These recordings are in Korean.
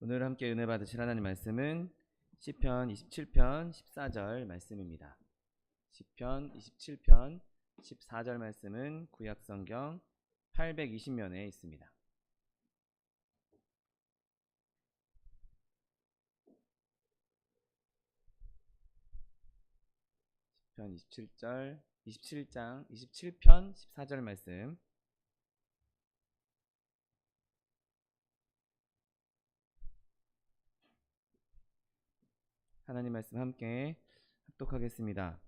오늘 함께 은혜 받으실 하나님 말씀은 시편 27편 14절 말씀입니다. 시편 27편 14절 말씀은 구약성경 820면에 있습니다. 시편 27편 14절 말씀, 하나님 말씀 함께 합독하겠습니다.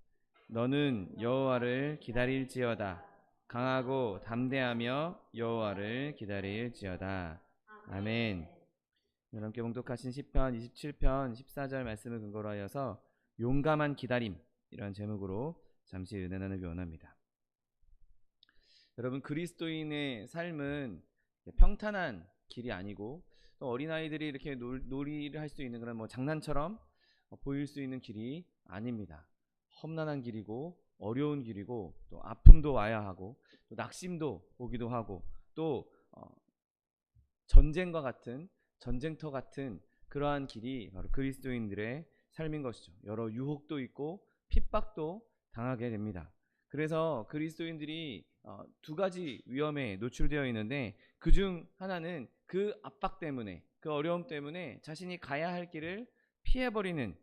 너는 여호와를 기다릴지어다. 강하고 담대하며 여호와를 기다릴지어다. 아멘. 함께 봉독하신 시편 27편 14절 말씀을 근거로 하여서 용감한 기다림, 이런 제목으로 잠시 은혜 나누기 원합니다. 여러분, 그리스도인의 삶은 평탄한 길이 아니고, 또 어린아이들이 이렇게 놀이를 할 수 있는 그런 장난처럼 보일 수 있는 길이 아닙니다. 험난한 길이고 어려운 길이고, 또 아픔도 와야 하고, 또 낙심도 오기도 하고, 또 전쟁과 같은, 전쟁터 같은 그러한 길이 바로 그리스도인들의 삶인 것이죠. 여러 유혹도 있고 핍박도 당하게 됩니다. 그래서 그리스도인들이 두 가지 위험에 노출되어 있는데, 그중 하나는 그 압박 때문에, 그 어려움 때문에 자신이 가야 할 길을 피해버리는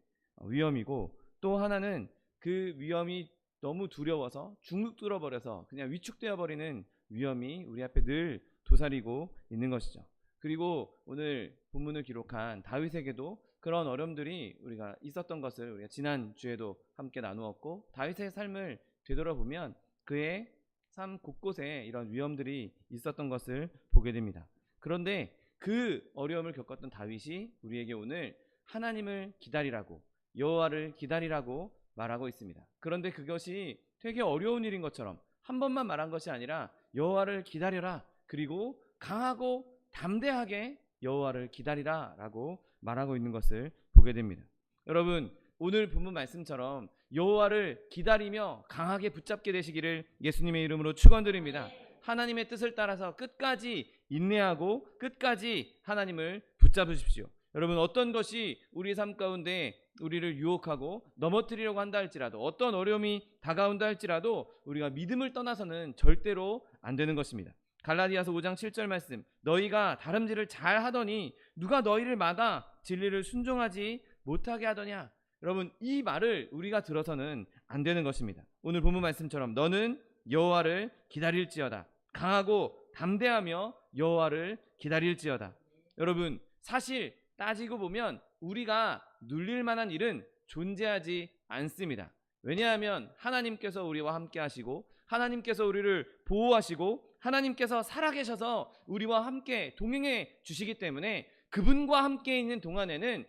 위험이고, 또 하나는 그 위험이 너무 두려워서 중독들어 버려서 그냥 위축되어 버리는 위험이 우리 앞에 늘 도사리고 있는 것이죠. 그리고 오늘 본문을 기록한 다윗에게도 그런 어려움들이 우리가 있었던 것을 우리가 지난 주에도 함께 나누었고, 다윗의 삶을 되돌아보면 그의 삶 곳곳에 이런 위험들이 있었던 것을 보게 됩니다. 그런데 그 어려움을 겪었던 다윗이 우리에게 오늘 하나님을 기다리라고, 여호와를 기다리라고 말하고 있습니다. 그런데 그것이 되게 어려운 일인 것처럼 한 번만 말한 것이 아니라 여호와를 기다려라, 그리고 강하고 담대하게 여호와를 기다리라 라고 말하고 있는 것을 보게 됩니다. 여러분, 오늘 본문 말씀처럼 여호와를 기다리며 강하게 붙잡게 되시기를 예수님의 이름으로 축원드립니다. 하나님의 뜻을 따라서 끝까지 인내하고 끝까지 하나님을 붙잡으십시오. 여러분, 어떤 것이 우리의 삶 가운데 우리를 유혹하고 넘어뜨리려고 한다 할지라도, 어떤 어려움이 다가온다 할지라도 우리가 믿음을 떠나서는 절대로 안 되는 것입니다. 갈라디아서 5장 7절 말씀, 너희가 다름질을 잘 하더니 누가 너희를 막아 진리를 순종하지 못하게 하더냐. 여러분, 이 말을 우리가 들어서는 안 되는 것입니다. 오늘 본문 말씀처럼 너는 여호와를 기다릴지어다. 강하고 담대하며 여호와를 기다릴지어다. 여러분, 사실 따지고 보면 우리가 눌릴 만한 일은 존재하지 않습니다. 왜냐하면 하나님께서 우리와 함께 하시고, 하나님께서 우리를 보호하시고, 하나님께서 살아계셔서 우리와 함께 동행해 주시기 때문에 그분과 함께 있는 동안에는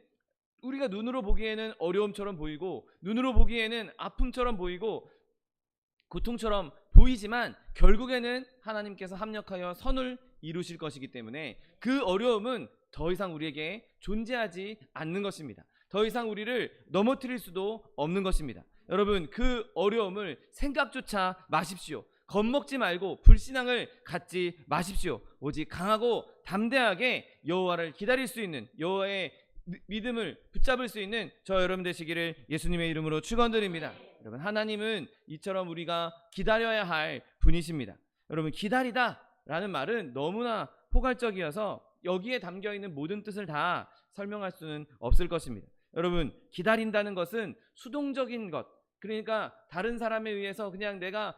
우리가 눈으로 보기에는 어려움처럼 보이고, 눈으로 보기에는 아픔처럼 보이고, 고통처럼 보이지만 결국에는 하나님께서 합력하여 선을 이루실 것이기 때문에 그 어려움은 더 이상 우리에게 존재하지 않는 것입니다. 더 이상 우리를 넘어뜨릴 수도 없는 것입니다. 여러분, 그 어려움을 생각조차 마십시오. 겁먹지 말고 불신앙을 갖지 마십시오. 오직 강하고 담대하게 여호와를 기다릴 수 있는, 여호와의 믿음을 붙잡을 수 있는 저 여러분 되시기를 예수님의 이름으로 축원드립니다. 여러분, 하나님은 이처럼 우리가 기다려야 할 분이십니다. 여러분, 기다리다 라는 말은 너무나 포괄적이어서 여기에 담겨있는 모든 뜻을 다 설명할 수는 없을 것입니다. 여러분, 기다린다는 것은 수동적인 것, 그러니까 다른 사람에 의해서 그냥 내가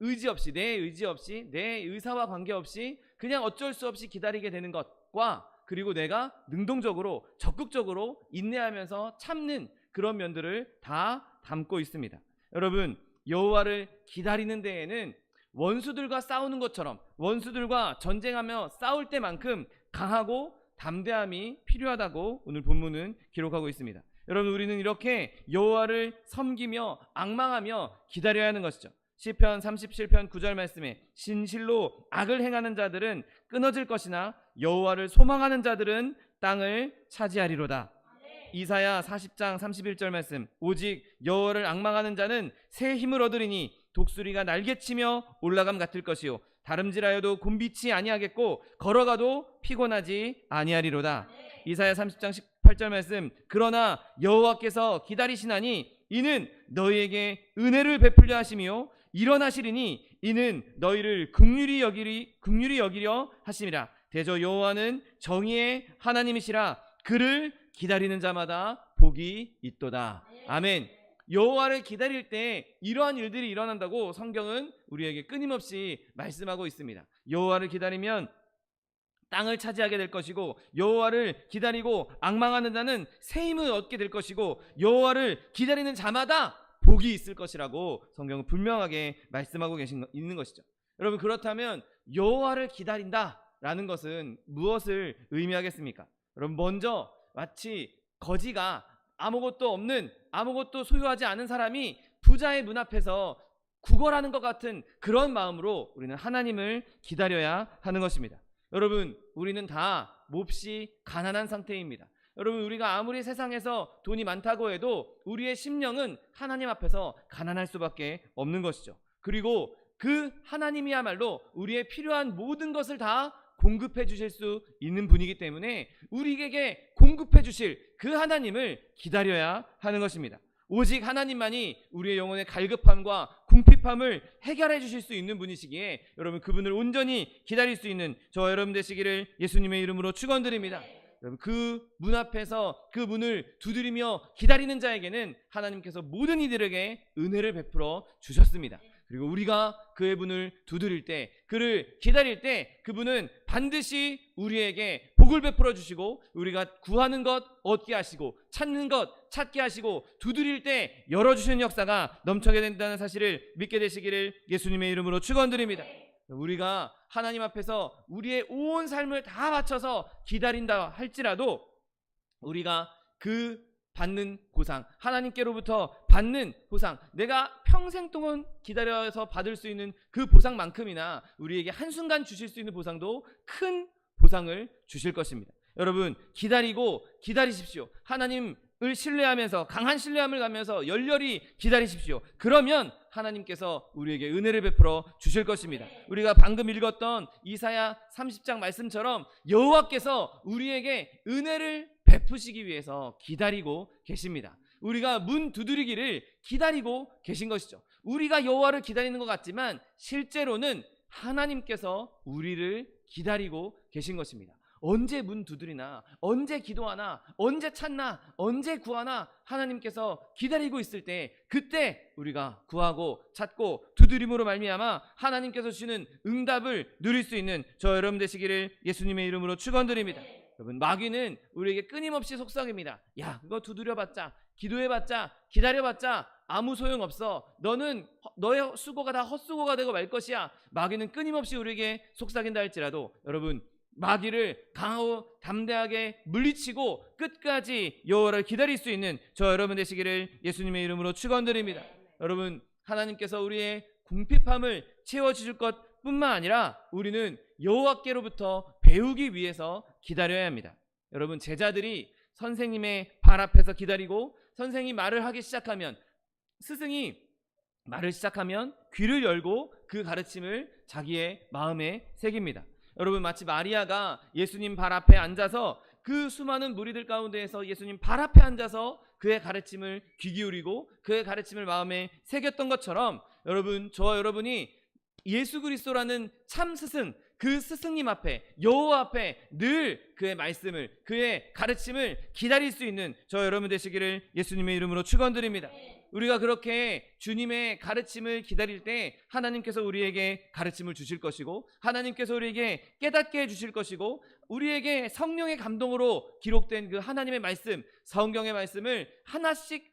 의지 없이, 내 의지 없이, 내 의사와 관계없이 그냥 어쩔 수 없이 기다리게 되는 것과, 그리고 내가 능동적으로 적극적으로 인내하면서 참는 그런 면들을 다 담고 있습니다. 여러분, 여호와를 기다리는 데에는 원수들과 싸우는 것처럼, 원수들과 전쟁하며 싸울 때만큼 강하고 담대함이 필요하다고 오늘 본문은 기록하고 있습니다. 여러분, 우리는 이렇게 여호와를 섬기며 앙망하며 기다려야 하는 것이죠. 시편 37편 9절 말씀에 신실로 악을 행하는 자들은 끊어질 것이나 여호와를 소망하는 자들은 땅을 차지하리로다. 이사야 40장 31절 말씀, 오직 여호와를 앙망하는 자는 새 힘을 얻으리니 독수리가 날개치며 올라감 같을 것이요 다름질하여도 곤비치 아니하겠고 걸어가도 피곤하지 아니하리로다. 이사야 30장 18절 말씀, 그러나 여호와께서 기다리시나니 이는 너희에게 은혜를 베풀려 하시며 일어나시리니 이는 너희를 긍휼히 여기려 하심이라. 대저 여호와는 정의의 하나님이시라. 그를 기다리는 자마다 복이 있도다. 아멘. 여호와를 기다릴 때 이러한 일들이 일어난다고 성경은 우리에게 끊임없이 말씀하고 있습니다. 여호와를 기다리면 땅을 차지하게 될 것이고, 여호와를 기다리고 앙망하는 자는 새 힘을 얻게 될 것이고, 여호와를 기다리는 자마다 복이 있을 것이라고 성경은 분명하게 말씀하고 있는 것이죠. 여러분, 그렇다면 여호와를 기다린다라는 것은 무엇을 의미하겠습니까? 여러분, 먼저 마치 거지가 아무것도 없는, 아무것도 소유하지 않은 사람이 부자의 문 앞에서 구걸하는 것 같은 그런 마음으로 우리는 하나님을 기다려야 하는 것입니다. 여러분, 우리는 다 몹시 가난한 상태입니다. 여러분, 우리가 아무리 세상에서 돈이 많다고 해도 우리의 심령은 하나님 앞에서 가난할 수밖에 없는 것이죠. 그리고 그 하나님이야말로 우리의 필요한 모든 것을 다 공급해 주실 수 있는 분이기 때문에 우리에게 공급해 주실 그 하나님을 기다려야 하는 것입니다. 오직 하나님만이 우리의 영혼의 갈급함과 궁핍함을 해결해 주실 수 있는 분이시기에 여러분, 그분을 온전히 기다릴 수 있는 저와 여러분 되시기를 예수님의 이름으로 축원드립니다. 여러분, 그 문 앞에서 그 문을 두드리며 기다리는 자에게는 하나님께서 모든 이들에게 은혜를 베풀어 주셨습니다. 그리고 우리가 그의 문을 두드릴 때, 그를 기다릴 때 그분은 반드시 우리에게 복을 베풀어 주시고, 우리가 구하는 것 얻게 하시고, 찾는 것 찾게 하시고, 두드릴 때 열어주시는 역사가 넘쳐게 된다는 사실을 믿게 되시기를 예수님의 이름으로 축원드립니다. 우리가 하나님 앞에서 우리의 온 삶을 다 바쳐서 기다린다 할지라도 우리가 그 받는 보상, 하나님께로부터 받는 보상, 내가 평생 동안 기다려서 받을 수 있는 그 보상만큼이나 우리에게 한순간 주실 수 있는 보상도 큰 보상을 주실 것입니다. 여러분, 기다리십시오. 하나님을 신뢰하면서, 강한 신뢰함을 가면서 열렬히 기다리십시오. 그러면 하나님께서 우리에게 은혜를 베풀어 주실 것입니다. 우리가 방금 읽었던 이사야 30장 말씀처럼 여호와께서 우리에게 은혜를 베푸시기 위해서 기다리고 계십니다. 우리가 문 두드리기를 기다리고 계신 것이죠. 우리가 여호와를 기다리는 것 같지만 실제로는 하나님께서 우리를 기다리고 계신 것입니다. 언제 문 두드리나, 언제 기도하나, 언제 찾나, 언제 구하나 하나님께서 기다리고 있을 때, 그때 우리가 구하고 찾고 두드림으로 말미암아 하나님께서 주시는 응답을 누릴 수 있는 저 여러분 되시기를 예수님의 이름으로 축원드립니다. 여러분, 마귀는 우리에게 끊임없이 속삭입니다. 야, 그거 두드려봤자, 기도해봤자, 기다려봤자 아무 소용없어. 너는 너의 수고가 다 헛수고가 되고 말 것이야. 마귀는 끊임없이 우리에게 속삭인다 할지라도 여러분, 마귀를 강하고 담대하게 물리치고 끝까지 여호와를 기다릴 수 있는 저 여러분 되시기를 예수님의 이름으로 축원드립니다. 여러분, 하나님께서 우리의 궁핍함을 채워주실 것뿐만 아니라 우리는 여호와께로부터 배우기 위해서 기다려야 합니다. 여러분, 제자들이 선생님의 발 앞에서 기다리고 선생님이 말을 하기 시작하면, 스승이 말을 시작하면 귀를 열고 그 가르침을 자기의 마음에 새깁니다. 여러분, 마치 마리아가 예수님 발 앞에 앉아서 그 수많은 무리들 가운데에서 예수님 발 앞에 앉아서 그의 가르침을 귀 기울이고 그의 가르침을 마음에 새겼던 것처럼 여러분, 저와 여러분이 예수 그리스도라는 참 스승, 그 스승님 앞에, 여호와 앞에 늘 그의 말씀을, 그의 가르침을 기다릴 수 있는 저 여러분 되시기를 예수님의 이름으로 축원드립니다. 우리가 그렇게 주님의 가르침을 기다릴 때 하나님께서 우리에게 가르침을 주실 것이고, 하나님께서 우리에게 깨닫게 해주실 것이고, 우리에게 성령의 감동으로 기록된 그 하나님의 말씀, 성경의 말씀을 하나씩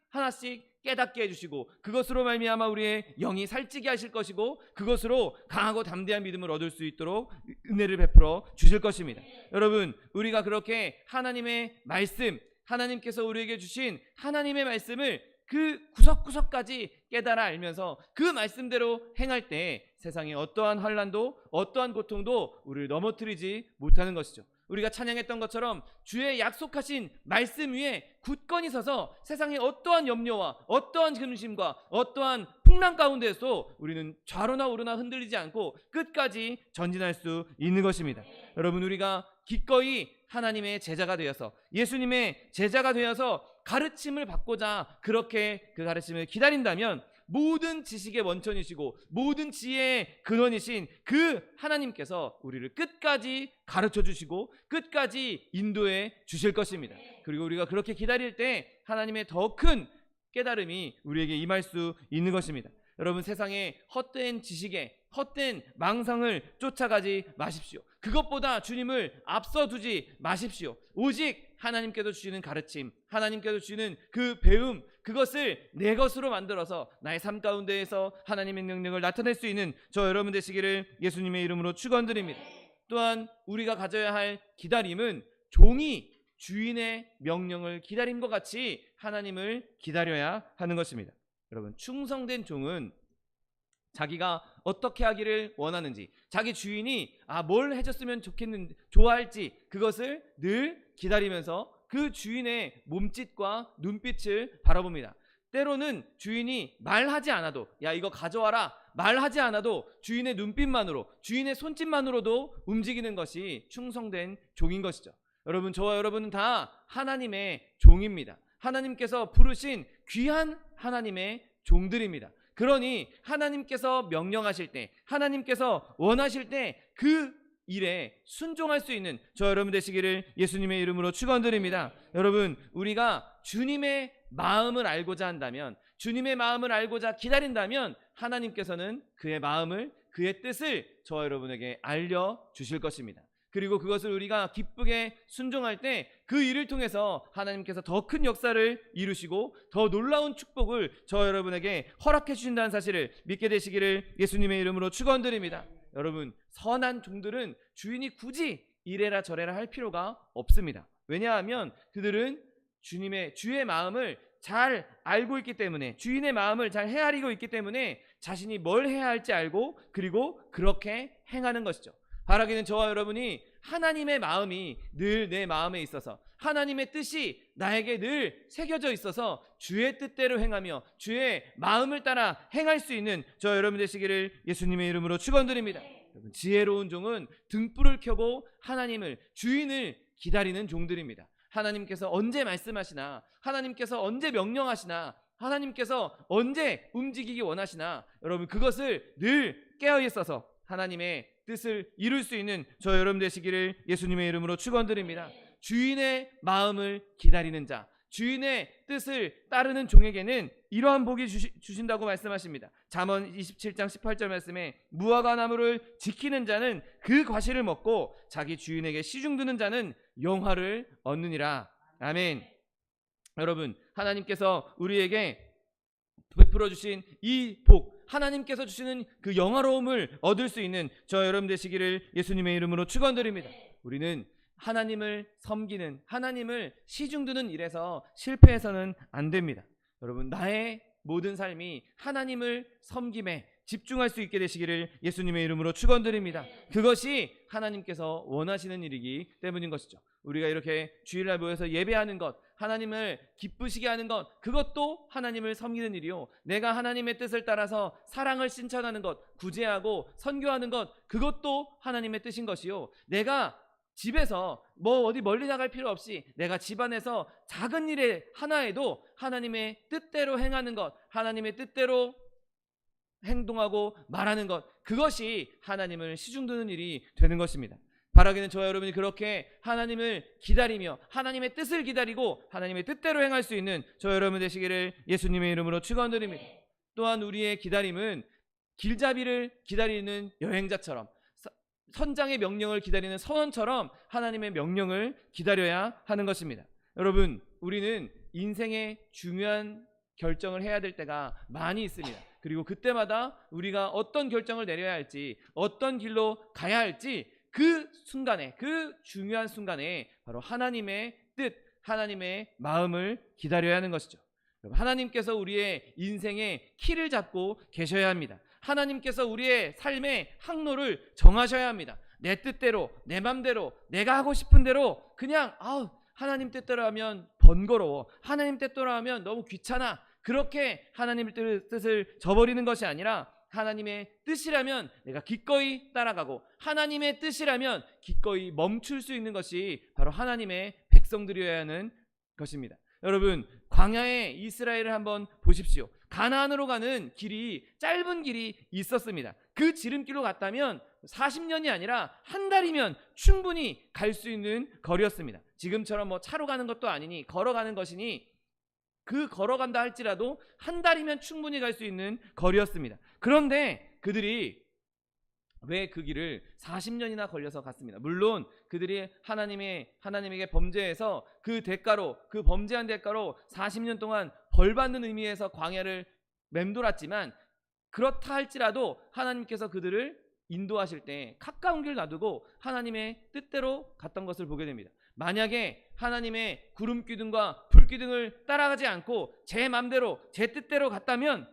깨닫게 해주시고, 그것으로 말미암아 우리의 영이 살찌게 하실 것이고, 그것으로 강하고 담대한 믿음을 얻을 수 있도록 은혜를 베풀어 주실 것입니다. 여러분, 우리가 그렇게 하나님의 말씀, 하나님께서 우리에게 주신 하나님의 말씀을 그 구석구석까지 깨달아 알면서 그 말씀대로 행할 때 세상에 어떠한 환난도 어떠한 고통도 우리를 넘어뜨리지 못하는 것이죠. 우리가 찬양했던 것처럼 주의 약속하신 말씀 위에 굳건히 서서 세상의 어떠한 염려와 어떠한 근심과 어떠한 풍랑 가운데서 우리는 좌로나 우로나 흔들리지 않고 끝까지 전진할 수 있는 것입니다. 여러분, 우리가 기꺼이 하나님의 제자가 되어서 예수님의 제자가 되어서 가르침을 받고자 그렇게 그 가르침을 기다린다면 모든 지식의 원천이시고 모든 지혜의 근원이신 그 하나님께서 우리를 끝까지 가르쳐 주시고 끝까지 인도해 주실 것입니다. 그리고 우리가 그렇게 기다릴 때 하나님의 더 큰 깨달음이 우리에게 임할 수 있는 것입니다. 여러분, 세상의 헛된 지식에 헛된 망상을 쫓아가지 마십시오. 그것보다 주님을 앞서 두지 마십시오. 오직 하나님께서 주시는 가르침, 하나님께서 주시는 그 배움, 그것을 내 것으로 만들어서 나의 삶 가운데에서 하나님의 능력을 나타낼 수 있는 저 여러분 되시기를 예수님의 이름으로 축원드립니다. 또한 우리가 가져야 할 기다림은 종이 주인의 명령을 기다린 것 같이 하나님을 기다려야 하는 것입니다. 여러분, 충성된 종은 자기가 어떻게 하기를 원하는지, 자기 주인이 뭘 해줬으면 좋아할지 그것을 늘 기다리면서 그 주인의 몸짓과 눈빛을 바라봅니다. 때로는 주인이 말하지 않아도 야 이거 가져와라 말하지 않아도 주인의 눈빛만으로, 주인의 손짓만으로도 움직이는 것이 충성된 종인 것이죠. 여러분, 저와 여러분은 다 하나님의 종입니다. 하나님께서 부르신 귀한 하나님의 종들입니다. 그러니 하나님께서 명령하실 때, 하나님께서 원하실 때 그 일에 순종할 수 있는 저 여러분 되시기를 예수님의 이름으로 축원드립니다. 여러분, 우리가 주님의 마음을 알고자 한다면, 주님의 마음을 알고자 기다린다면 하나님께서는 그의 마음을, 그의 뜻을 저 여러분에게 알려주실 것입니다. 그리고 그것을 우리가 기쁘게 순종할 때 그 일을 통해서 하나님께서 더 큰 역사를 이루시고 더 놀라운 축복을 저 여러분에게 허락해 주신다는 사실을 믿게 되시기를 예수님의 이름으로 축원드립니다. 여러분, 선한 종들은 주인이 굳이 이래라 저래라 할 필요가 없습니다. 왜냐하면 그들은 주의 마음을 잘 알고 있기 때문에, 주인의 마음을 잘 헤아리고 있기 때문에 자신이 뭘 해야 할지 알고 그리고 그렇게 행하는 것이죠. 바라기는 저와 여러분이 하나님의 마음이 늘 내 마음에 있어서, 하나님의 뜻이 나에게 늘 새겨져 있어서 주의 뜻대로 행하며 주의 마음을 따라 행할 수 있는 저 여러분 되시기를 예수님의 이름으로 축원드립니다. 지혜로운 종은 등불을 켜고 하나님을, 주인을 기다리는 종들입니다. 하나님께서 언제 말씀하시나, 하나님께서 언제 명령하시나, 하나님께서 언제 움직이기 원하시나, 여러분 그것을 늘 깨어 있어서 하나님의 뜻을 이룰 수 있는 저 여러분 되시기를 예수님의 이름으로 축원드립니다. 주인의 마음을 기다리는 자, 주인의 뜻을 따르는 종에게는 이러한 복이 주신다고 말씀하십니다. 잠언 27장 18절 말씀에 무화과 나무를 지키는 자는 그 과실을 먹고 자기 주인에게 시중드는 자는 영화를 얻느니라. 아멘. 여러분, 하나님께서 우리에게 베풀어 주신 이 복, 하나님께서 주시는 그 영화로움을 얻을 수 있는 저 여러분 되시기를 예수님의 이름으로 축원드립니다. 우리는 하나님을 섬기는, 하나님을 시중드는 일에서 실패해서는 안 됩니다. 여러분, 나의 모든 삶이 하나님을 섬김에 집중할 수 있게 되시기를 예수님의 이름으로 축원드립니다. 그것이 하나님께서 원하시는 일이기 때문인 것이죠. 우리가 이렇게 주일날 모여서 예배하는 것, 하나님을 기쁘시게 하는 것, 그것도 하나님을 섬기는 일이요, 내가 하나님의 뜻을 따라서 사랑을 실천하는 것, 구제하고 선교하는 것, 그것도 하나님의 뜻인 것이요, 내가 집에서 어디 멀리 나갈 필요 없이 내가 집안에서 작은 일에 하나에도 하나님의 뜻대로 행하는 것, 하나님의 뜻대로 행동하고 말하는 것, 그것이 하나님을 시중드는 일이 되는 것입니다. 바라기는 저와 여러분이 그렇게 하나님을 기다리며 하나님의 뜻을 기다리고 하나님의 뜻대로 행할 수 있는 저 여러분 되시기를 예수님의 이름으로 축원드립니다. 또한 우리의 기다림은 길잡이를 기다리는 여행자처럼, 선장의 명령을 기다리는 선원처럼 하나님의 명령을 기다려야 하는 것입니다. 여러분, 우리는 인생의 중요한 결정을 해야 될 때가 많이 있습니다. 그리고 그때마다 우리가 어떤 결정을 내려야 할지, 어떤 길로 가야 할지, 그 순간에, 그 중요한 순간에 바로 하나님의 뜻, 하나님의 마음을 기다려야 하는 것이죠. 하나님께서 우리의 인생의 키를 잡고 계셔야 합니다. 하나님께서 우리의 삶의 항로를 정하셔야 합니다. 내 뜻대로, 내 맘대로, 내가 하고 싶은 대로 그냥 하나님 뜻대로 하면 번거로워, 하나님 뜻대로 하면 너무 귀찮아, 그렇게 하나님의 뜻을 저버리는 것이 아니라 하나님의 뜻이라면 내가 기꺼이 따라가고 하나님의 뜻이라면 기꺼이 멈출 수 있는 것이 바로 하나님의 백성들이어야 하는 것입니다. 여러분, 광야의 이스라엘을 한번 보십시오. 가나안으로 가는 길이 짧은 길이 있었습니다. 그 지름길로 갔다면 40년이 아니라 한 달이면 충분히 갈 수 있는 거리였습니다. 지금처럼 뭐 차로 가는 것도 아니니 걸어가는 것이니 그 걸어간다 할지라도 한 달이면 충분히 갈 수 있는 거리였습니다. 그런데 그들이 왜 그 길을 40년이나 걸려서 갔습니다. 물론 그들이 하나님에게 범죄해서 그 대가로, 그 범죄한 대가로 40년 동안 벌받는 의미에서 광야를 맴돌았지만, 그렇다 할지라도 하나님께서 그들을 인도하실 때 가까운 길 놔두고 하나님의 뜻대로 갔던 것을 보게 됩니다. 만약에 하나님의 구름 기둥과 불 기둥을 따라가지 않고 제 맘대로 제 뜻대로 갔다면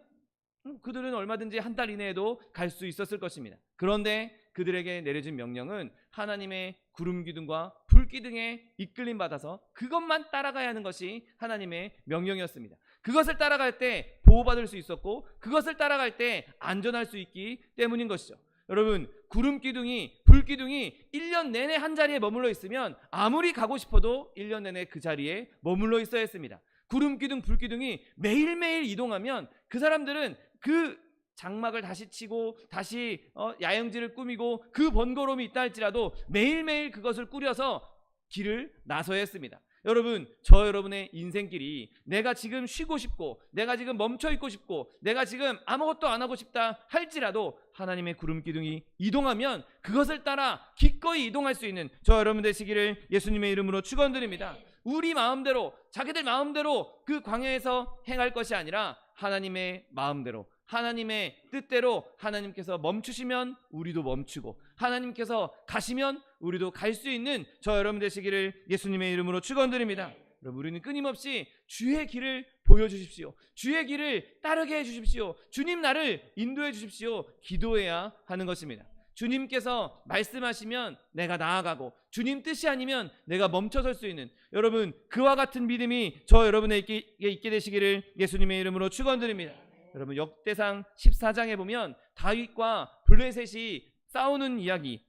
그들은 얼마든지 한 달 이내에도 갈 수 있었을 것입니다. 그런데 그들에게 내려진 명령은 하나님의 구름 기둥과 불 기둥에 이끌림 받아서 그것만 따라가야 하는 것이 하나님의 명령이었습니다. 그것을 따라갈 때 보호받을 수 있었고 그것을 따라갈 때 안전할 수 있기 때문인 것이죠. 여러분, 구름 기둥이, 불 기둥이 1년 내내 한 자리에 머물러 있으면 아무리 가고 싶어도 1년 내내 그 자리에 머물러 있어야 했습니다. 구름 기둥, 불 기둥이 매일매일 이동하면 그 사람들은 그 장막을 다시 치고 다시 야영지를 꾸미고 그 번거로움이 있다 할지라도 매일매일 그것을 꾸려서 길을 나서야 했습니다. 여러분, 저 여러분의 인생길이 내가 지금 쉬고 싶고 내가 지금 멈춰 있고 싶고 내가 지금 아무것도 안 하고 싶다 할지라도 하나님의 구름 기둥이 이동하면 그것을 따라 기꺼이 이동할 수 있는 저 여러분 되시기를 예수님의 이름으로 축원드립니다. 우리 마음대로, 자기들 마음대로 그 광야에서 행할 것이 아니라 하나님의 마음대로, 하나님의 뜻대로 하나님께서 멈추시면 우리도 멈추고 하나님께서 가시면 우리도 갈 수 있는 저 여러분 되시기를 예수님의 이름으로 축원드립니다. 여러분, 우리는 끊임없이 주의 길을 보여주십시오. 주의 길을 따르게 해주십시오. 주님 나를 인도해 주십시오. 기도해야 하는 것입니다. 주님께서 말씀하시면 내가 나아가고 주님 뜻이 아니면 내가 멈춰설 수 있는, 여러분, 그와 같은 믿음이 저 여러분에게 있게 되시기를 예수님의 이름으로 축원드립니다. 여러분, 역대상 14장에 보면 다윗과 블레셋이 싸우는 이야기,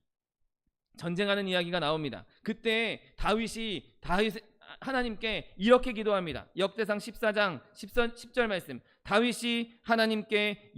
전쟁하는 이야기가 나옵니다. 그때 다윗이 하나님께 이렇게 기도합니다. 역대상 14장 10절 말씀. 다윗이 하나님께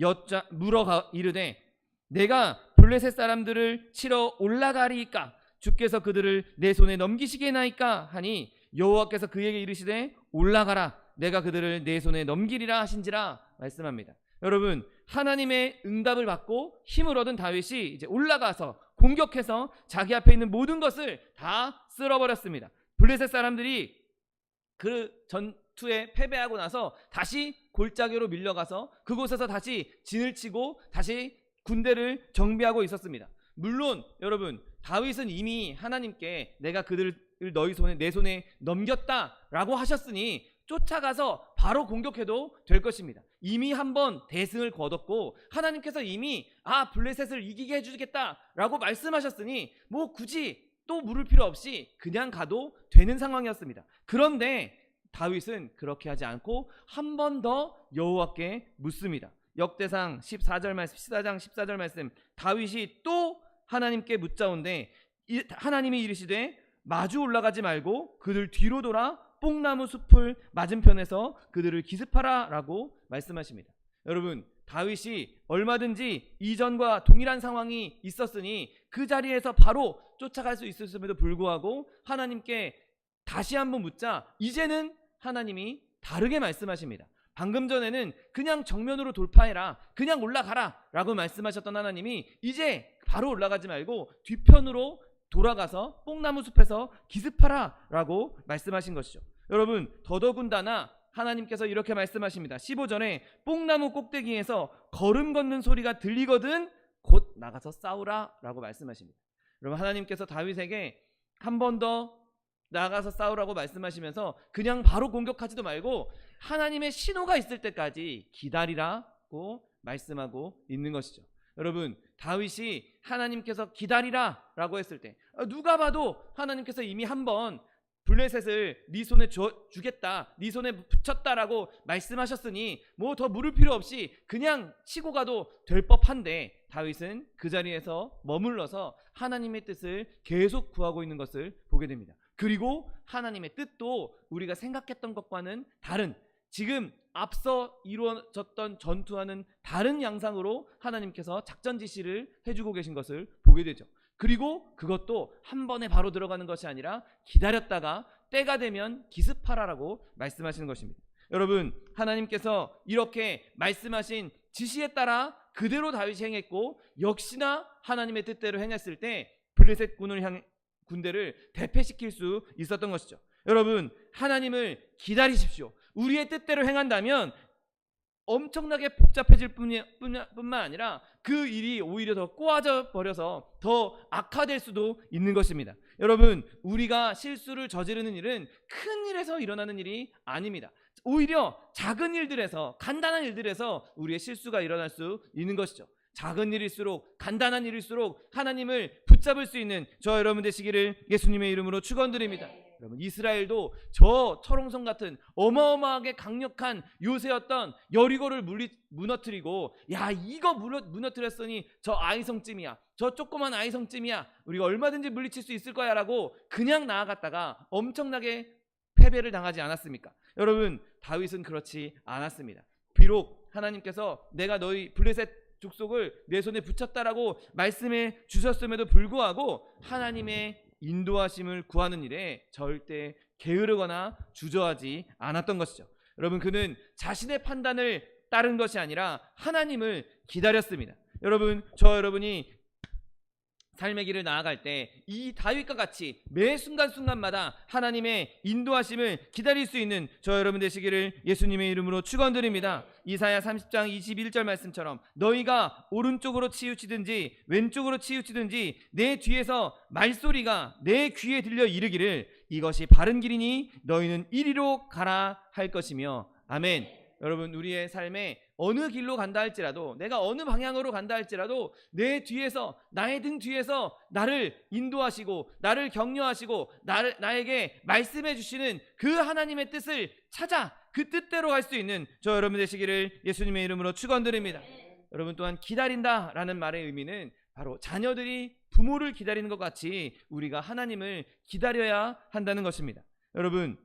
물어 이르되 내가 블레셋 사람들을 치러 올라가리이까? 주께서 그들을 내 손에 넘기시겠나이까? 하니 여호와께서 그에게 이르시되 올라가라, 내가 그들을 내 손에 넘기리라 하신지라 말씀합니다. 여러분, 하나님의 응답을 받고 힘을 얻은 다윗이 이제 올라가서 공격해서 자기 앞에 있는 모든 것을 다 쓸어버렸습니다. 블레셋 사람들이 그 전투에 패배하고 나서 다시 골짜기로 밀려가서 그곳에서 다시 진을 치고 다시 군대를 정비하고 있었습니다. 물론 여러분, 다윗은 이미 하나님께 내가 그들을 내 손에 넘겼다라고 하셨으니 쫓아가서 바로 공격해도 될 것입니다. 이미 한번 대승을 거뒀고 하나님께서 이미 블레셋을 이기게 해주겠다라고 말씀하셨으니 뭐 굳이 또 물을 필요 없이 그냥 가도 되는 상황이었습니다. 그런데 다윗은 그렇게 하지 않고 한 번 더 여호와께 묻습니다. 역대상 14장 14절 말씀. 다윗이 또 하나님께 묻자온데 하나님이 이르시되 마주 올라가지 말고 그들 뒤로 돌아 뽕나무 숲을 맞은편에서 그들을 기습하라 라고 말씀하십니다. 여러분, 다윗이 얼마든지 이전과 동일한 상황이 있었으니 그 자리에서 바로 쫓아갈 수 있었음에도 불구하고 하나님께 다시 한번 묻자 이제는 하나님이 다르게 말씀하십니다. 방금 전에는 그냥 정면으로 돌파해라, 그냥 올라가라 라고 말씀하셨던 하나님이 이제 바로 올라가지 말고 뒤편으로 돌아가서 뽕나무 숲에서 기습하라 라고 말씀하신 것이죠. 여러분, 더더군다나 하나님께서 이렇게 말씀하십니다. 15절에 뽕나무 꼭대기에서 걸음 걷는 소리가 들리거든 곧 나가서 싸우라 라고 말씀하십니다. 여러분, 하나님께서 다윗에게 한 번 더 나가서 싸우라고 말씀하시면서 그냥 바로 공격하지도 말고 하나님의 신호가 있을 때까지 기다리라고 말씀하고 있는 것이죠. 여러분, 다윗이 하나님께서 기다리라 라고 했을 때 누가 봐도 하나님께서 이미 한번 블레셋을 네 손에 주겠다, 네 손에 붙였다라고 말씀하셨으니 뭐 더 물을 필요 없이 그냥 치고 가도 될 법한데, 다윗은 그 자리에서 머물러서 하나님의 뜻을 계속 구하고 있는 것을 보게 됩니다. 그리고 하나님의 뜻도 우리가 생각했던 것과는 다른, 지금 앞서 이루어졌던 전투와는 다른 양상으로 하나님께서 작전 지시를 해주고 계신 것을 보게 되죠. 그리고 그것도 한 번에 바로 들어가는 것이 아니라 기다렸다가 때가 되면 기습하라라고 말씀하시는 것입니다. 여러분, 하나님께서 이렇게 말씀하신 지시에 따라 그대로 다윗이 행했고, 역시나 하나님의 뜻대로 행했을 때 블레셋 군대를 대패시킬 수 있었던 것이죠. 여러분, 하나님을 기다리십시오. 우리의 뜻대로 행한다면 엄청나게 복잡해질 뿐만 아니라 그 일이 오히려 더 꼬아져 버려서 더 악화될 수도 있는 것입니다. 여러분, 우리가 실수를 저지르는 일은 큰 일에서 일어나는 일이 아닙니다. 오히려 작은 일들에서, 간단한 일들에서 우리의 실수가 일어날 수 있는 것이죠. 작은 일일수록, 간단한 일일수록 하나님을 붙잡을 수 있는 저 여러분 되시기를 예수님의 이름으로 축원드립니다. 여러분, 이스라엘도 저 철옹성 같은 어마어마하게 강력한 요새였던 여리고를 무너뜨리고, 야, 이거 무너뜨렸으니 저 아이성쯤이야, 저 조그만 아이성쯤이야, 우리가 얼마든지 물리칠 수 있을 거야 라고 그냥 나아갔다가 엄청나게 패배를 당하지 않았습니까? 여러분, 다윗은 그렇지 않았습니다. 비록 하나님께서 내가 너희 블레셋 족속을 내 손에 붙였다라고 말씀해 주셨음에도 불구하고 하나님의 인도하심을 구하는 일에 절대 게으르거나 주저하지 않았던 것이죠. 여러분, 그는 자신의 판단을 따른 것이 아니라 하나님을 기다렸습니다. 여러분, 저 여러분이 삶의 길을 나아갈 때 이 다윗과 같이 매 순간순간마다 하나님의 인도하심을 기다릴 수 있는 저 여러분 되시기를 예수님의 이름으로 축원드립니다. 이사야 30장 21절 말씀처럼 너희가 오른쪽으로 치우치든지 왼쪽으로 치우치든지 내 뒤에서 말소리가 내 귀에 들려 이르기를 이것이 바른 길이니 너희는 이리로 가라 할 것이며. 아멘. 여러분, 우리의 삶에 어느 길로 간다 할지라도, 내가 어느 방향으로 간다 할지라도 내 뒤에서, 나의 등 뒤에서 나를 인도하시고 나를 격려하시고 나에게 말씀해 주시는 그 하나님의 뜻을 찾아 그 뜻대로 갈 수 있는 저 여러분 되시기를 예수님의 이름으로 축원드립니다. 여러분, 또한 기다린다라는 말의 의미는 바로 자녀들이 부모를 기다리는 것 같이 우리가 하나님을 기다려야 한다는 것입니다. 여러분,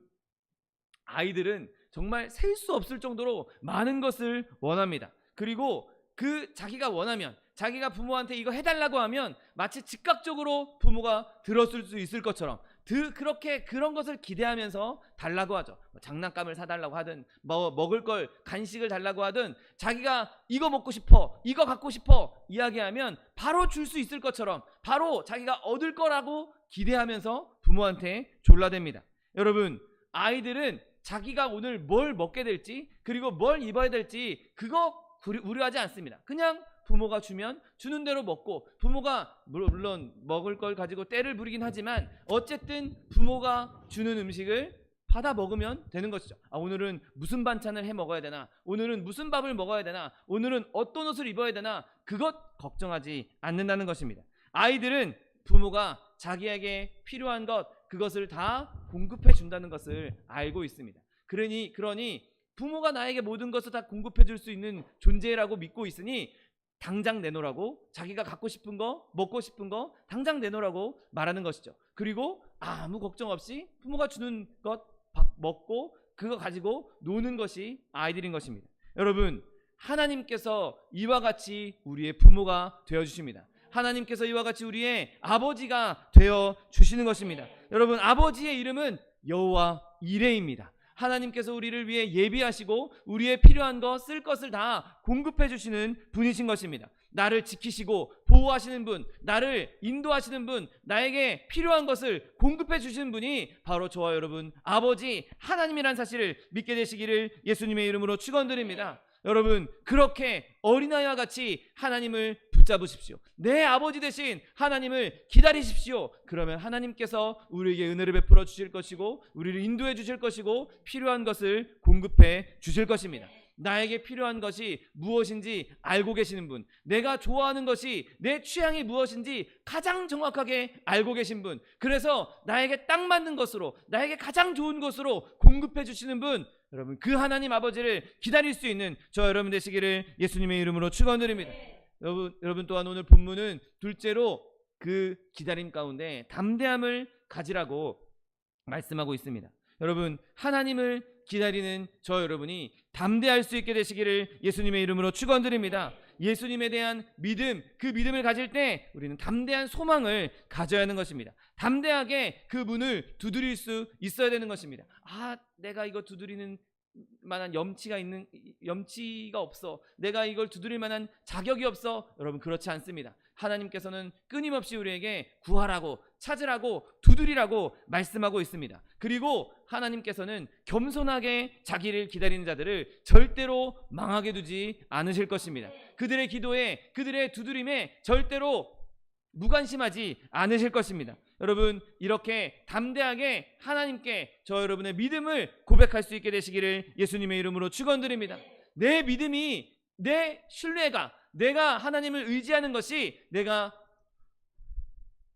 아이들은 정말 셀 수 없을 정도로 많은 것을 원합니다. 그리고 그 자기가 원하면, 자기가 부모한테 이거 해달라고 하면 마치 즉각적으로 부모가 들었을 수 있을 것처럼 그렇게 그런 것을 기대하면서 달라고 하죠. 장난감을 사달라고 하든 먹을 걸, 간식을 달라고 하든 자기가 이거 먹고 싶어, 이거 갖고 싶어 이야기하면 바로 줄 수 있을 것처럼, 바로 자기가 얻을 거라고 기대하면서 부모한테 졸라댑니다. 여러분, 아이들은 자기가 오늘 뭘 먹게 될지, 그리고 뭘 입어야 될지 그거 우려하지 않습니다. 그냥 부모가 주면 주는 대로 먹고, 부모가 물론 먹을 걸 가지고 때를 부리긴 하지만 어쨌든 부모가 주는 음식을 받아 먹으면 되는 것이죠. 오늘은 무슨 반찬을 해 먹어야 되나, 오늘은 무슨 밥을 먹어야 되나, 오늘은 어떤 옷을 입어야 되나, 그것 걱정하지 않는다는 것입니다. 아이들은 부모가 자기에게 필요한 것, 그것을 다 공급해 준다는 것을 알고 있습니다. 그러니 부모가 나에게 모든 것을 다 공급해 줄 수 있는 존재라고 믿고 있으니 당장 내놓으라고, 자기가 갖고 싶은 거, 먹고 싶은 거 당장 내놓으라고 말하는 것이죠. 그리고 아무 걱정 없이 부모가 주는 것 먹고 그거 가지고 노는 것이 아이들인 것입니다. 여러분, 하나님께서 이와 같이 우리의 부모가 되어주십니다. 하나님께서 이와 같이 우리의 아버지가 되어 주시는 것입니다. 여러분, 아버지의 이름은 여호와 이레입니다. 하나님께서 우리를 위해 예비하시고 우리의 필요한 것, 쓸 것을 다 공급해 주시는 분이신 것입니다. 나를 지키시고 보호하시는 분, 나를 인도하시는 분, 나에게 필요한 것을 공급해 주시는 분이 바로 저와 여러분 아버지 하나님이란 사실을 믿게 되시기를 예수님의 이름으로 축원드립니다. 여러분, 그렇게 어린아이와 같이 하나님을 붙잡으십시오. 내 아버지 대신 하나님을 기다리십시오. 그러면 하나님께서 우리에게 은혜를 베풀어 주실 것이고 우리를 인도해 주실 것이고 필요한 것을 공급해 주실 것입니다. 나에게 필요한 것이 무엇인지 알고 계시는 분, 내가 좋아하는 것이 내 취향이 무엇인지 가장 정확하게 알고 계신 분, 그래서 나에게 딱 맞는 것으로, 나에게 가장 좋은 것으로 공급해 주시는 분, 여러분 그 하나님 아버지를 기다릴 수 있는 저 여러분 되시기를 예수님의 이름으로 축원드립니다. 여러분 또한 오늘 본문은 둘째로 그 기다림 가운데 담대함을 가지라고 말씀하고 있습니다. 여러분 하나님을 기다리는 저 여러분이 담대할 수 있게 되시기를 예수님의 이름으로 축원드립니다. 예수님에 대한 믿음, 그 믿음을 가질 때 우리는 담대한 소망을 가져야 하는 것입니다. 담대하게 그 문을 두드릴 수 있어야 되는 것입니다. 내가 이거 두드리는 만한 염치가 없어, 내가 이걸 두드릴 만한 자격이 없어. 여러분 그렇지 않습니다. 하나님께서는 끊임없이 우리에게 구하라고, 찾으라고, 두드리라고 말씀하고 있습니다. 그리고 하나님께서는 겸손하게 자기를 기다리는 자들을 절대로 망하게 두지 않으실 것입니다. 그들의 기도에, 그들의 두드림에 절대로 무관심하지 않으실 것입니다. 여러분 이렇게 담대하게 하나님께 저 여러분의 믿음을 고백할 수 있게 되시기를 예수님의 이름으로 축원드립니다. 내 믿음이, 내 신뢰가, 내가 하나님을 의지하는 것이 내가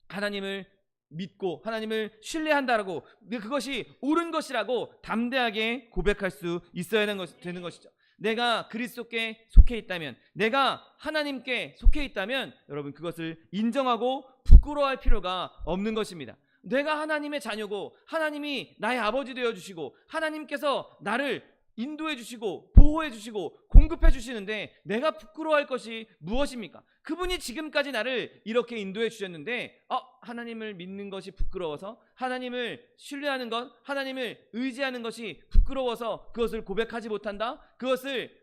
하나님을 믿고 하나님을 신뢰한다라고, 그것이 옳은 것이라고 담대하게 고백할 수 있어야 되는 것이죠. 내가 그리스도께 속해 있다면, 내가 하나님께 속해 있다면 여러분 그것을 인정하고 부끄러워할 필요가 없는 것입니다. 내가 하나님의 자녀고 하나님이 나의 아버지 되어주시고 하나님께서 나를 인도해 주시고 보호해 주시고 공급해 주시는데 내가 부끄러워할 것이 무엇입니까? 그분이 지금까지 나를 이렇게 인도해 주셨는데 하나님을 믿는 것이 부끄러워서, 하나님을 신뢰하는 것, 하나님을 의지하는 것이 부끄러워서 그것을 고백하지 못한다? 그것을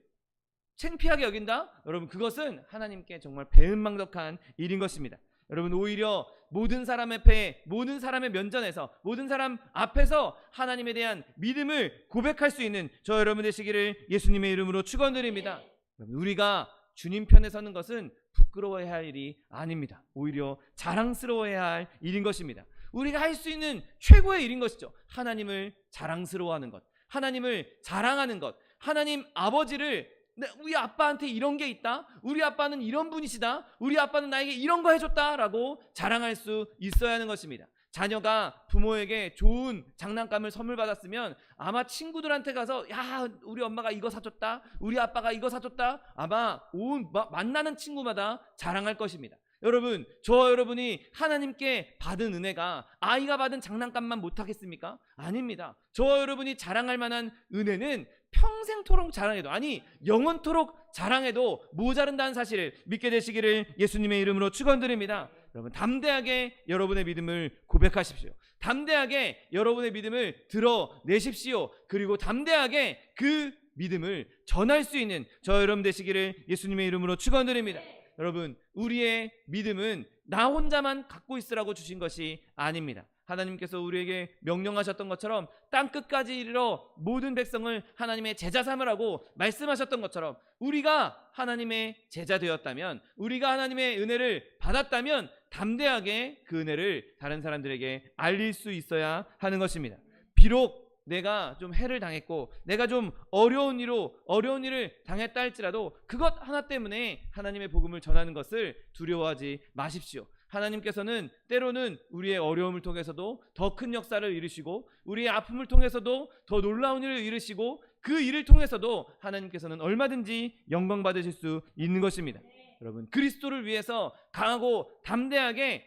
창피하게 여긴다? 여러분 그것은 하나님께 정말 배은망덕한 일인 것입니다. 여러분 오히려 모든 사람 앞에, 모든 사람의 면전에서, 모든 사람 앞에서 하나님에 대한 믿음을 고백할 수 있는 저 여러분 되시기를 예수님의 이름으로 축원드립니다. 우리가 주님 편에 서는 것은 부끄러워해야 할 일이 아닙니다. 오히려 자랑스러워해야 할 일인 것입니다. 우리가 할 수 있는 최고의 일인 것이죠. 하나님을 자랑스러워하는 것, 하나님을 자랑하는 것, 하나님 아버지를, 우리 아빠한테 이런 게 있다, 우리 아빠는 이런 분이시다, 우리 아빠는 나에게 이런 거 해줬다라고 자랑할 수 있어야 하는 것입니다. 자녀가 부모에게 좋은 장난감을 선물 받았으면 아마 친구들한테 가서 야 우리 엄마가 이거 사줬다, 우리 아빠가 이거 사줬다, 아마 만나는 친구마다 자랑할 것입니다. 여러분 저 여러분이 하나님께 받은 은혜가 아이가 받은 장난감만 못하겠습니까? 아닙니다. 저 여러분이 자랑할 만한 은혜는 평생토록 자랑해도, 아니 영원토록 자랑해도 모자른다는 사실을 믿게 되시기를 예수님의 이름으로 축원드립니다. 여러분 담대하게 여러분의 믿음을 고백하십시오. 담대하게 여러분의 믿음을 드러내십시오. 그리고 담대하게 그 믿음을 전할 수 있는 저 여러분 되시기를 예수님의 이름으로 축원드립니다. 여러분 우리의 믿음은 나 혼자만 갖고 있으라고 주신 것이 아닙니다. 하나님께서 우리에게 명령하셨던 것처럼 땅 끝까지 이르러 모든 백성을 하나님의 제자 삼으라고 말씀하셨던 것처럼 우리가 하나님의 제자 되었다면, 우리가 하나님의 은혜를 받았다면 담대하게 그 은혜를 다른 사람들에게 알릴 수 있어야 하는 것입니다. 비록 내가 좀 해를 당했고 내가 좀 어려운 일을 당했다 할지라도 그것 하나 때문에 하나님의 복음을 전하는 것을 두려워하지 마십시오. 하나님께서는 때로는 우리의 어려움을 통해서도 더 큰 역사를 이루시고 우리의 아픔을 통해서도 더 놀라운 일을 이루시고 그 일을 통해서도 하나님께서는 얼마든지 영광 받으실 수 있는 것입니다. 여러분 그리스도를 위해서 강하고 담대하게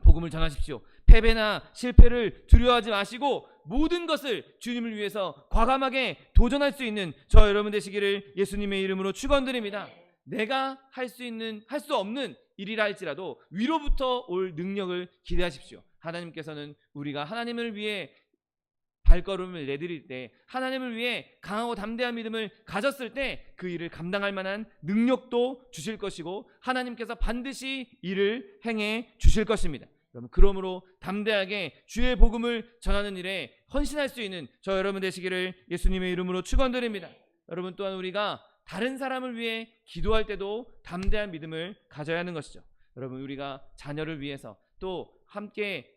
복음을 전하십시오. 패배나 실패를 두려워하지 마시고 모든 것을 주님을 위해서 과감하게 도전할 수 있는 저 여러분 되시기를 예수님의 이름으로 축원드립니다. 내가 할 수 없는 일이라 할지라도 위로부터 올 능력을 기대하십시오. 하나님께서는 우리가 하나님을 위해 발걸음을 내드릴 때, 하나님을 위해 강하고 담대한 믿음을 가졌을 때 그 일을 감당할 만한 능력도 주실 것이고 하나님께서 반드시 일을 행해 주실 것입니다. 그러므로 담대하게 주의 복음을 전하는 일에 헌신할 수 있는 저 여러분 되시기를 예수님의 이름으로 축원드립니다. 여러분 또한 우리가 다른 사람을 위해 기도할 때도 담대한 믿음을 가져야 하는 것이죠. 여러분 우리가 자녀를 위해서 또 함께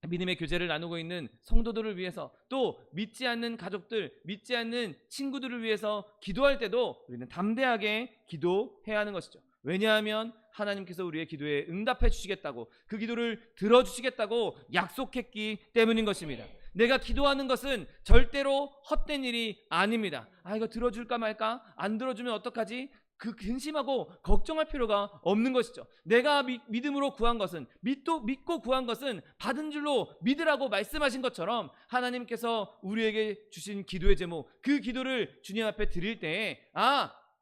믿음의 교제를 나누고 있는 성도들을 위해서, 또 믿지 않는 가족들, 믿지 않는 친구들을 위해서 기도할 때도 우리는 담대하게 기도해야 하는 것이죠. 왜냐하면 하나님께서 우리의 기도에 응답해 주시겠다고, 그 기도를 들어주시겠다고 약속했기 때문인 것입니다. 내가 기도하는 것은 절대로 헛된 일이 아닙니다. 이거 들어줄까 말까? 안 들어주면 어떡하지? 그 근심하고 걱정할 필요가 없는 것이죠. 내가 믿음으로 구한 것은, 믿고 구한 것은 받은 줄로 믿으라고 말씀하신 것처럼, 하나님께서 우리에게 주신 기도의 제목, 그 기도를 주님 앞에 드릴 때에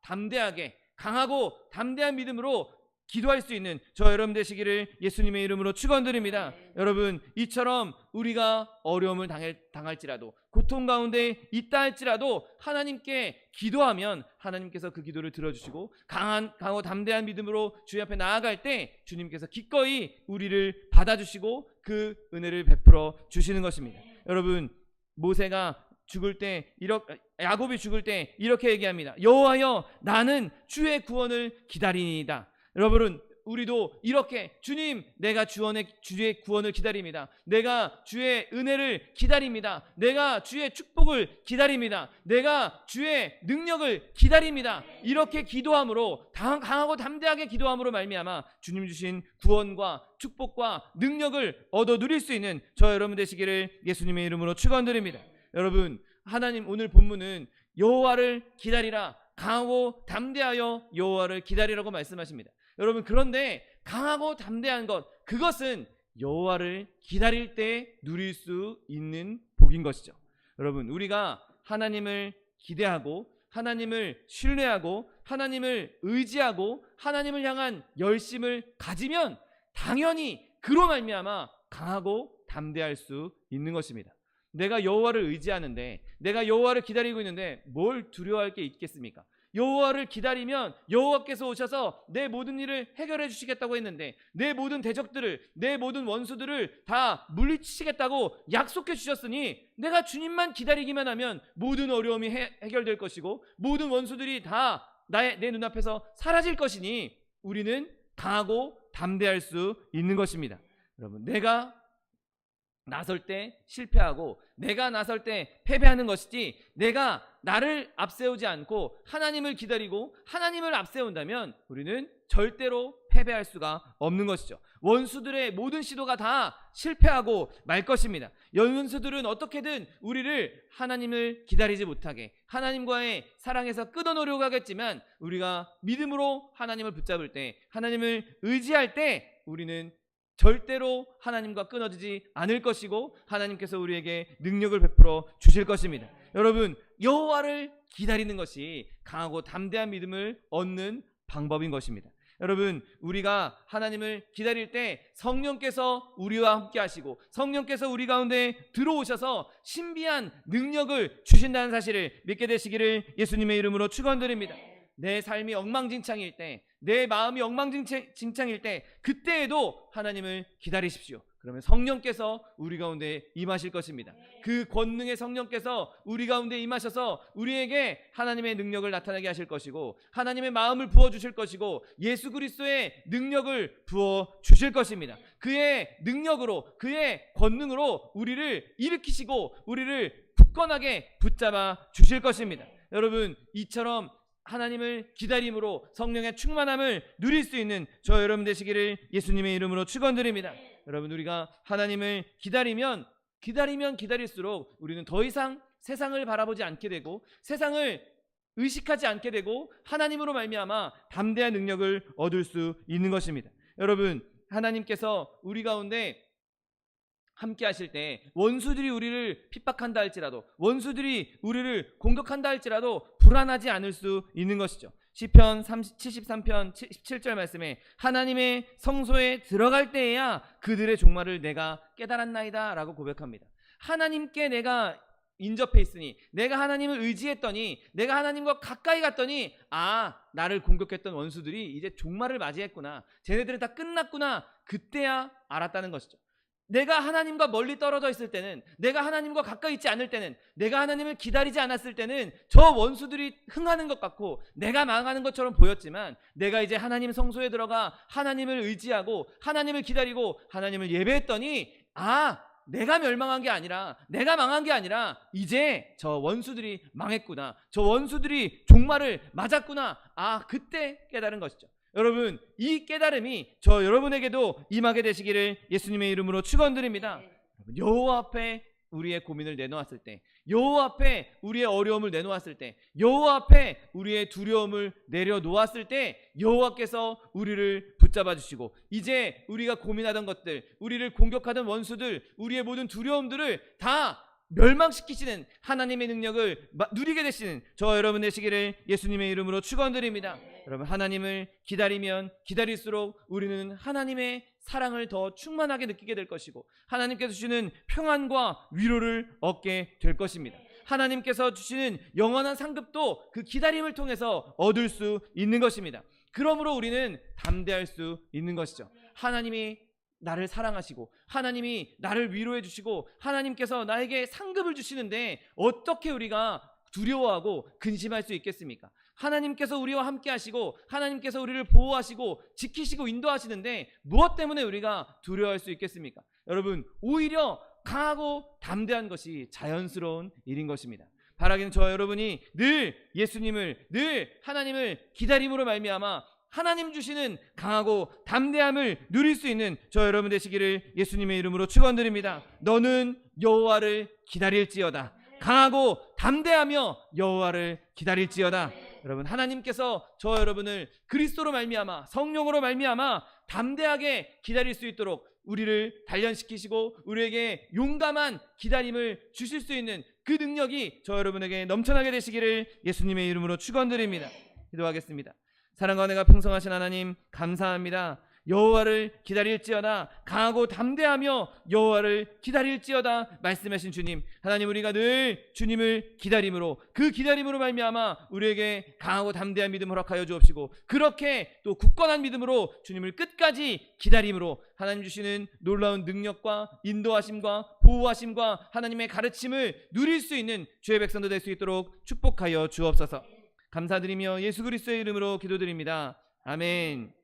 담대하게, 강하고 담대한 믿음으로 기도할 수 있는 저 여러분 되시기를 예수님의 이름으로 축원드립니다. 여러분, 이처럼 우리가 어려움을 당할지라도, 고통 가운데 있다 할지라도 하나님께 기도하면 하나님께서 그 기도를 들어주시고, 강하고 담대한 믿음으로 주님 앞에 나아갈 때 주님께서 기꺼이 우리를 받아주시고 그 은혜를 베풀어 주시는 것입니다. 여러분, 모세가 죽을 때, 야곱이 죽을 때 이렇게 얘기합니다. 여호와여, 나는 주의 구원을 기다리니이다. 여러분, 우리도 이렇게, 주님, 내가 주의 구원을 기다립니다. 내가 주의 은혜를 기다립니다. 내가 주의 축복을 기다립니다. 내가 주의 능력을 기다립니다. 이렇게 기도함으로, 강하고 담대하게 기도함으로 말미암아 주님 주신 구원과 축복과 능력을 얻어 누릴 수 있는 저 여러분 되시기를 예수님의 이름으로 축원드립니다. 여러분, 하나님 오늘 본문은 여호와를 기다리라, 강하고 담대하여 여호와를 기다리라고 말씀하십니다. 여러분, 그런데 강하고 담대한 것, 그것은 여호와를 기다릴 때 누릴 수 있는 복인 것이죠. 여러분, 우리가 하나님을 기대하고 하나님을 신뢰하고 하나님을 의지하고 하나님을 향한 열심을 가지면 당연히 그로 말미암아 강하고 담대할 수 있는 것입니다. 내가 여호와를 의지하는데, 내가 여호와를 기다리고 있는데 뭘 두려워할 게 있겠습니까? 여호와를 기다리면 여호와께서 오셔서 내 모든 일을 해결해 주시겠다고 했는데, 내 모든 대적들을, 내 모든 원수들을 다 물리치시겠다고 약속해 주셨으니, 내가 주님만 기다리기만 하면 모든 어려움이 해결될 것이고 모든 원수들이 다 내 눈앞에서 사라질 것이니 우리는 강하고 담대할 수 있는 것입니다. 여러분, 내가 나설 때 실패하고 내가 나설 때 패배하는 것이지, 내가 나를 앞세우지 않고 하나님을 기다리고 하나님을 앞세운다면 우리는 절대로 패배할 수가 없는 것이죠. 원수들의 모든 시도가 다 실패하고 말 것입니다. 원수들은 어떻게든 우리를 하나님을 기다리지 못하게, 하나님과의 사랑에서 끊어놓으려고 하겠지만, 우리가 믿음으로 하나님을 붙잡을 때, 하나님을 의지할 때 우리는 절대로 하나님과 끊어지지 않을 것이고 하나님께서 우리에게 능력을 베풀어 주실 것입니다. 여러분, 여호와를 기다리는 것이 강하고 담대한 믿음을 얻는 방법인 것입니다. 여러분, 우리가 하나님을 기다릴 때 성령께서 우리와 함께 하시고 성령께서 우리 가운데 들어오셔서 신비한 능력을 주신다는 사실을 믿게 되시기를 예수님의 이름으로 축원드립니다. 내 삶이 엉망진창일 때, 내 마음이 엉망진창일 때, 그때에도 하나님을 기다리십시오. 그러면 성령께서 우리 가운데 임하실 것입니다. 그 권능의 성령께서 우리 가운데 임하셔서 우리에게 하나님의 능력을 나타나게 하실 것이고, 하나님의 마음을 부어주실 것이고, 예수 그리스도의 능력을 부어주실 것입니다. 그의 능력으로, 그의 권능으로 우리를 일으키시고 우리를 굳건하게 붙잡아 주실 것입니다. 여러분, 이처럼 하나님을 기다림으로 성령의 충만함을 누릴 수 있는 저 여러분 되시기를 예수님의 이름으로 축원드립니다. 여러분, 우리가 하나님을 기다리면 기다릴수록 우리는 더 이상 세상을 바라보지 않게 되고 세상을 의식하지 않게 되고 하나님으로 말미암아 담대한 능력을 얻을 수 있는 것입니다. 여러분, 하나님께서 우리 가운데 함께 하실 때 원수들이 우리를 핍박한다 할지라도, 원수들이 우리를 공격한다 할지라도 불안하지 않을 수 있는 것이죠. 시편 73편 17절 말씀에 하나님의 성소에 들어갈 때에야 그들의 종말을 내가 깨달았나이다 라고 고백합니다. 하나님께 내가 인접해 있으니, 내가 하나님을 의지했더니, 내가 하나님과 가까이 갔더니, 나를 공격했던 원수들이 이제 종말을 맞이했구나, 쟤네들은 다 끝났구나, 그때야 알았다는 것이죠. 내가 하나님과 멀리 떨어져 있을 때는, 내가 하나님과 가까이 있지 않을 때는, 내가 하나님을 기다리지 않았을 때는 저 원수들이 흥하는 것 같고 내가 망하는 것처럼 보였지만, 내가 이제 하나님 성소에 들어가 하나님을 의지하고 하나님을 기다리고 하나님을 예배했더니 내가 멸망한 게 아니라, 내가 망한 게 아니라 이제 저 원수들이 망했구나, 저 원수들이 종말을 맞았구나, 그때 깨달은 것이죠. 여러분, 이 깨달음이 저 여러분에게도 임하게 되시기를 예수님의 이름으로 축원드립니다. 여호와 앞에 우리의 고민을 내놓았을 때, 여호와 앞에 우리의 어려움을 내놓았을 때, 여호와 앞에 우리의 두려움을 내려놓았을 때 여호와께서 우리를 붙잡아 주시고, 이제 우리가 고민하던 것들, 우리를 공격하던 원수들, 우리의 모든 두려움들을 다 멸망시키시는 하나님의 능력을 누리게 되시는 저 여러분 되시기를 예수님의 이름으로 축원드립니다. 여러분, 하나님을 기다리면 기다릴수록 우리는 하나님의 사랑을 더 충만하게 느끼게 될 것이고, 하나님께서 주시는 평안과 위로를 얻게 될 것입니다. 하나님께서 주시는 영원한 상급도 그 기다림을 통해서 얻을 수 있는 것입니다. 그러므로 우리는 담대할 수 있는 것이죠. 하나님이 나를 사랑하시고, 하나님이 나를 위로해 주시고, 하나님께서 나에게 상급을 주시는데 어떻게 우리가 두려워하고 근심할 수 있겠습니까? 하나님께서 우리와 함께 하시고, 하나님께서 우리를 보호하시고 지키시고 인도하시는데 무엇 때문에 우리가 두려워할 수 있겠습니까? 여러분, 오히려 강하고 담대한 것이 자연스러운 일인 것입니다. 바라기는 저 여러분이 늘 예수님을, 늘 하나님을 기다림으로 말미암아 하나님 주시는 강하고 담대함을 누릴 수 있는 저 여러분 되시기를 예수님의 이름으로 축원드립니다. 너는 여호와를 기다릴지어다. 강하고 담대하며 여호와를 기다릴지어다. 여러분, 하나님께서 저 여러분을 그리스도로 말미암아, 성령으로 말미암아 담대하게 기다릴 수 있도록 우리를 단련시키시고 우리에게 용감한 기다림을 주실 수 있는 그 능력이 저 여러분에게 넘쳐나게 되시기를 예수님의 이름으로 축원드립니다. 기도하겠습니다. 사랑과 은혜가 풍성하신 하나님, 감사합니다. 여호와를 기다릴지어다. 강하고 담대하며 여호와를 기다릴지어다 말씀하신 주님, 하나님, 우리가 늘 주님을 기다림으로, 그 기다림으로 말미암아 우리에게 강하고 담대한 믿음 허락하여 주옵시고, 그렇게 또 굳건한 믿음으로 주님을 끝까지 기다림으로 하나님 주시는 놀라운 능력과 인도하심과 보호하심과 하나님의 가르침을 누릴 수 있는 주의 백성도 될 수 있도록 축복하여 주옵소서. 감사드리며 예수 그리스도의 이름으로 기도드립니다. 아멘.